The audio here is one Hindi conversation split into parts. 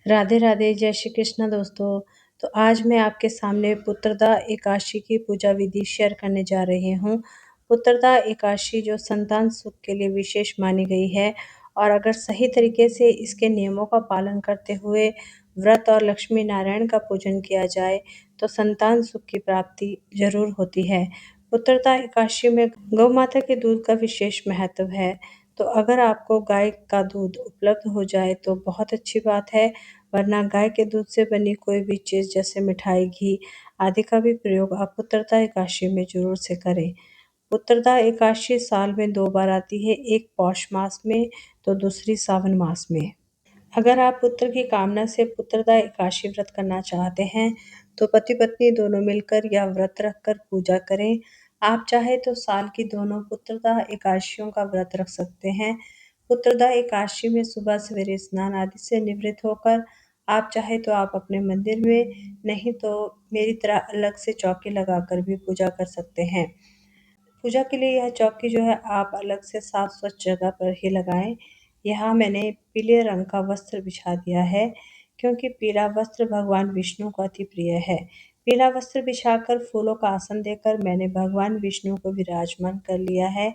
राधे राधे, जय श्री कृष्ण दोस्तों। तो आज मैं आपके सामने पुत्रदा एकादशी की पूजा विधि शेयर करने जा रही हूँ। पुत्रदा एकादशी जो संतान सुख के लिए विशेष मानी गई है और अगर सही तरीके से इसके नियमों का पालन करते हुए व्रत और लक्ष्मी नारायण का पूजन किया जाए तो संतान सुख की प्राप्ति जरूर होती है। पुत्रदा एकादशी में गौ माता के दूध का विशेष महत्व है। तो अगर आपको गाय का दूध उपलब्ध हो जाए तो बहुत अच्छी बात है, वरना गाय के दूध से बनी कोई भी चीज़ जैसे मिठाई, घी आदि का भी प्रयोग आप पुत्रदा एकादशी में ज़रूर से करें। पुत्रदा एकादशी साल में 2 बार आती है, एक पौष मास में तो दूसरी सावन मास में। अगर आप पुत्र की कामना से पुत्रदा एकादशी व्रत करना चाहते हैं तो पति पत्नी दोनों मिलकर या व्रत रखकर पूजा करें। आप चाहे तो साल की दोनों पुत्रदा एकादशियों का व्रत रख सकते हैं। पुत्रदा एकादशी में सुबह सवेरे स्नान आदि से निवृत्त होकर आप चाहे तो आप अपने मंदिर में, नहीं तो मेरी तरह अलग से चौकी लगाकर भी पूजा कर सकते हैं। पूजा के लिए यह चौकी जो है आप अलग से साफ स्वच्छ जगह पर ही लगाएं। यहाँ मैंने पीले रंग का वस्त्र बिछा दिया है क्योंकि पीला वस्त्र भगवान विष्णु को अति प्रिय है। पीला वस्त्र बिछाकर फूलों का आसन देकर मैंने भगवान विष्णु को विराजमान कर लिया है।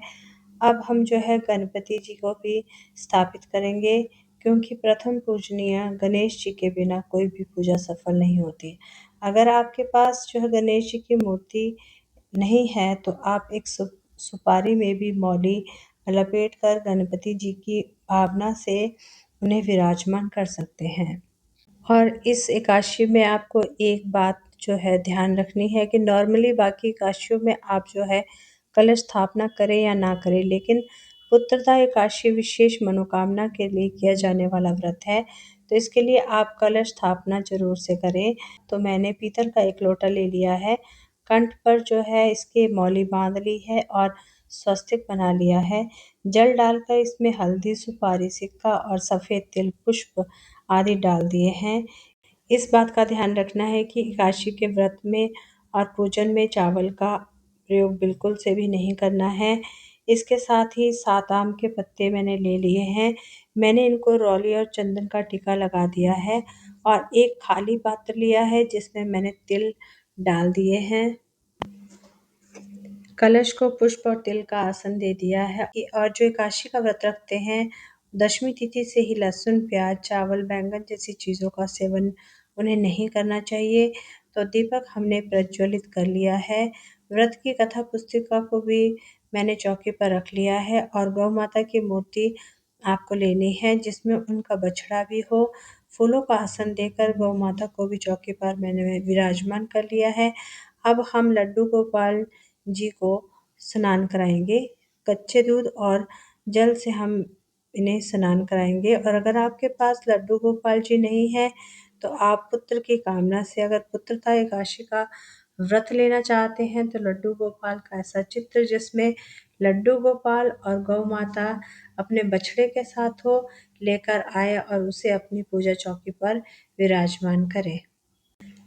अब हम जो है गणपति जी को भी स्थापित करेंगे क्योंकि प्रथम पूजनीय गणेश जी के बिना कोई भी पूजा सफल नहीं होती। अगर आपके पास जो है गणेश जी की मूर्ति नहीं है तो आप एक सुपारी में भी मौली लपेट कर गणपति जी की भावना से उन्हें विराजमान कर सकते हैं। और इस एकादशी में आपको एक बात जो है ध्यान रखनी है कि नॉर्मली बाकी एकादशियों में आप जो है कलश स्थापना करें या ना करें, लेकिन पुत्रदा एकादशी विशेष मनोकामना के लिए किया जाने वाला व्रत है, तो इसके लिए आप कलश स्थापना जरूर से करें। तो मैंने पीतल का एक लोटा ले लिया है, कंठ पर जो है इसके मौली बांध ली है और स्वस्तिक बना लिया है। जल डालकर इसमें हल्दी, सुपारी, सिक्का और सफ़ेद तिल, पुष्प आदि डाल दिए हैं। इस बात का ध्यान रखना है कि एकादशी के व्रत में और पूजन में चावल का प्रयोग बिल्कुल से भी नहीं करना है। इसके साथ ही 7 आम के पत्ते मैंने ले लिए हैं। मैंने इनको रौली और चंदन का टीका लगा दिया है और एक खाली पात्र लिया है जिसमें मैंने तिल डाल दिए हैं। कलश को पुष्प और तिल का आसन दे दिया है। और जो एकादशी का व्रत रखते हैं, दशमी तिथि से ही लहसुन, प्याज, चावल, बैंगन जैसी चीज़ों का सेवन उन्हें नहीं करना चाहिए। तो दीपक हमने प्रज्वलित कर लिया है। व्रत की कथा पुस्तिका को भी मैंने चौकी पर रख लिया है और गौ माता की मूर्ति आपको लेनी है जिसमें उनका बछड़ा भी हो। फूलों का आसन देकर गौ माता को भी चौकी पर मैंने विराजमान कर लिया है। अब हम लड्डू गोपाल जी को स्नान कराएंगे। कच्चे दूध और जल से हम इन्हें स्नान कराएंगे। और अगर आपके पास लड्डू गोपाल जी नहीं है तो आप पुत्र की कामना से अगर पुत्रदा एकादशी का व्रत लेना चाहते हैं तो लड्डू गोपाल का ऐसा चित्र जिसमें लड्डू गोपाल और गौ माता अपने बछड़े के साथ हो लेकर आए और उसे अपनी पूजा चौकी पर विराजमान करें।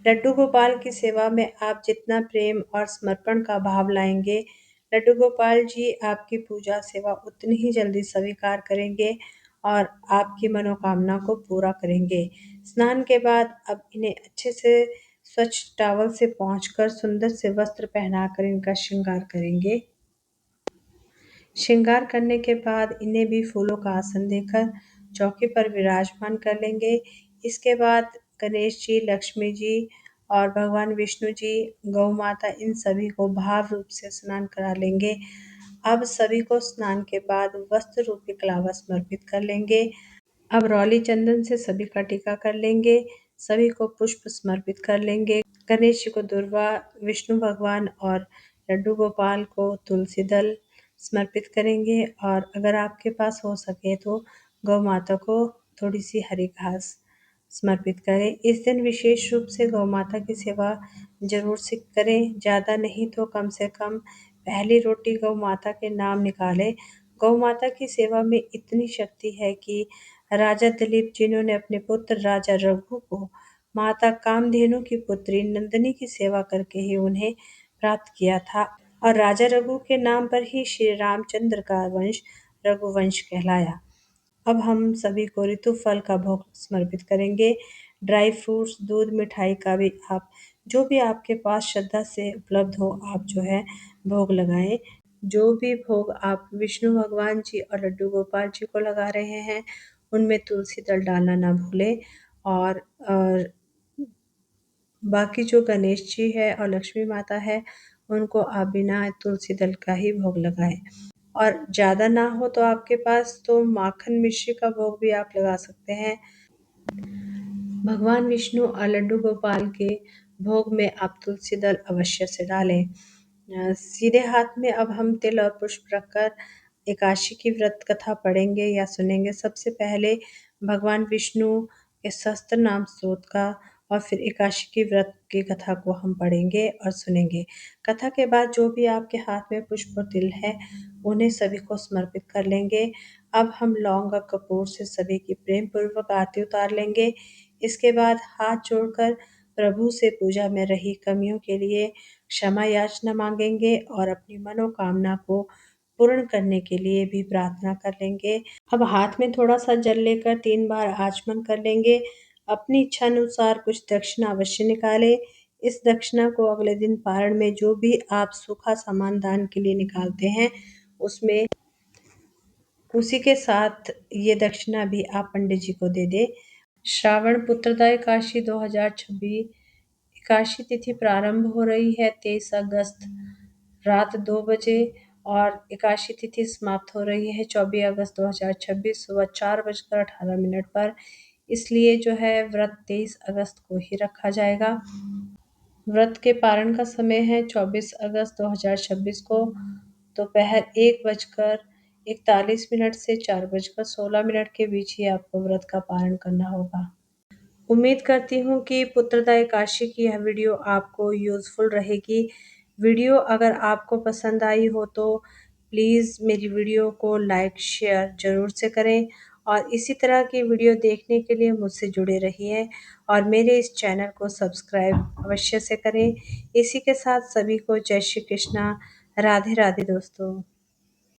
लड्डू गोपाल की सेवा में आप जितना प्रेम और समर्पण का भाव लाएंगे, लड्डू गोपाल जी आपकी पूजा सेवा उतनी ही जल्दी स्वीकार करेंगे और आपकी मनोकामना को पूरा करेंगे। स्नान के बाद अब इन्हें अच्छे से स्वच्छ टॉवल से पोंछकर सुंदर से वस्त्र पहनाकर इनका श्रृंगार करेंगे। श्रृंगार करने के बाद इन्हें भी फूलों का आसन देकर चौकी पर विराजमान कर लेंगे। इसके बाद गणेश जी, लक्ष्मी जी और भगवान विष्णु जी, गौ माता इन सभी को भाव रूप से स्नान करा लेंगे। अब सभी को स्नान के बाद वस्त्र रूपी कलावा समर्पित कर लेंगे। अब रौली चंदन से सभी का टीका कर लेंगे, सभी को पुष्प समर्पित कर लेंगे। गणेश जी को दुर्वा, विष्णु भगवान और लड्डू गोपाल को तुलसी दल समर्पित करेंगे और अगर आपके पास हो सके तो गौ माता को थोड़ी सी हरी घास समर्पित करें। इस दिन विशेष रूप से गौ माता की सेवा जरूर से करें, ज़्यादा नहीं तो कम से कम पहली रोटी गौ माता के नाम निकालें। गौ माता की सेवा में इतनी शक्ति है कि राजा दिलीप जिन्होंने अपने पुत्र राजा रघु को माता कामधेनु की पुत्री नंदिनी की सेवा करके ही उन्हें प्राप्त किया था और राजा रघु के नाम पर ही श्री रामचंद्र का वंश रघुवंश कहलाया। अब हम सभी को ऋतु फल का भोग समर्पित करेंगे। ड्राई फ्रूट्स, दूध, मिठाई का भी आप जो भी आपके पास श्रद्धा से उपलब्ध हो आप जो है भोग लगाएं। जो भी भोग आप विष्णु भगवान जी और लड्डू गोपाल जी को लगा रहे हैं उनमें तुलसी दल डालना ना भूलें। और बाकी जो गणेश जी है और लक्ष्मी माता है उनको आप बिना तुलसी दल का ही भोग लगाएं। और ज़्यादा ना हो तो आपके पास तो माखन मिश्री का भोग भी आप लगा सकते हैं। भगवान विष्णु और लड्डू गोपाल के भोग में आप तुलसी दल अवश्य से डालें। सीधे हाथ में अब हम तिल और पुष्प रखकर एकादशी की व्रत कथा पढ़ेंगे या सुनेंगे। सबसे पहले भगवान विष्णु के सहस्त्र नाम स्तोत्र का और फिर एकादशी की व्रत की कथा को हम पढ़ेंगे और सुनेंगे। कथा के बाद जो भी आपके हाथ में पुष्प और तिल है उन्हें सभी को समर्पित कर लेंगे। अब हम लौंग और कपूर से सभी की प्रेम पूर्वक आरती उतार लेंगे। इसके बाद हाथ जोड़कर प्रभु से पूजा में रही कमियों के लिए क्षमा याचना मांगेंगे और अपनी मनोकामना को पूर्ण करने के लिए भी प्रार्थना कर लेंगे। अब हाथ में थोड़ा सा जल लेकर 3 बार आचमन कर लेंगे। अपनी इच्छा अनुसार कुछ दक्षिणा अवश्य निकालें। इस दक्षिणा को अगले दिन पारण में जो भी आप सूखा सामान दान के लिए निकालते हैं उसमें उसी के साथ ये दक्षिणा भी आप पंडित जी को दे दें। श्रावण पुत्रदा एकादशी 2026 एकादशी तिथि प्रारंभ हो रही है 23 अगस्त रात 2 बजे और एकादशी तिथि समाप्त हो रही है 24 अगस्त 2026 सुबह 4:18 पर। इसलिए जो है व्रत 23 अगस्त को ही रखा जाएगा। व्रत के पारण का समय है 24 अगस्त 2026 को दोपहर 1:41 से 4:16 के बीच ही आपको व्रत का पारण करना होगा। उम्मीद करती हूँ कि पुत्रदा एकादशी की यह वीडियो आपको यूज़फुल रहेगी। वीडियो अगर आपको पसंद आई हो तो प्लीज़ मेरी वीडियो को लाइक शेयर ज़रूर से करें और इसी तरह की वीडियो देखने के लिए मुझसे जुड़े रहिए और मेरे इस चैनल को सब्सक्राइब अवश्य से करें। इसी के साथ सभी को जय श्री कृष्णा, राधे राधे दोस्तों।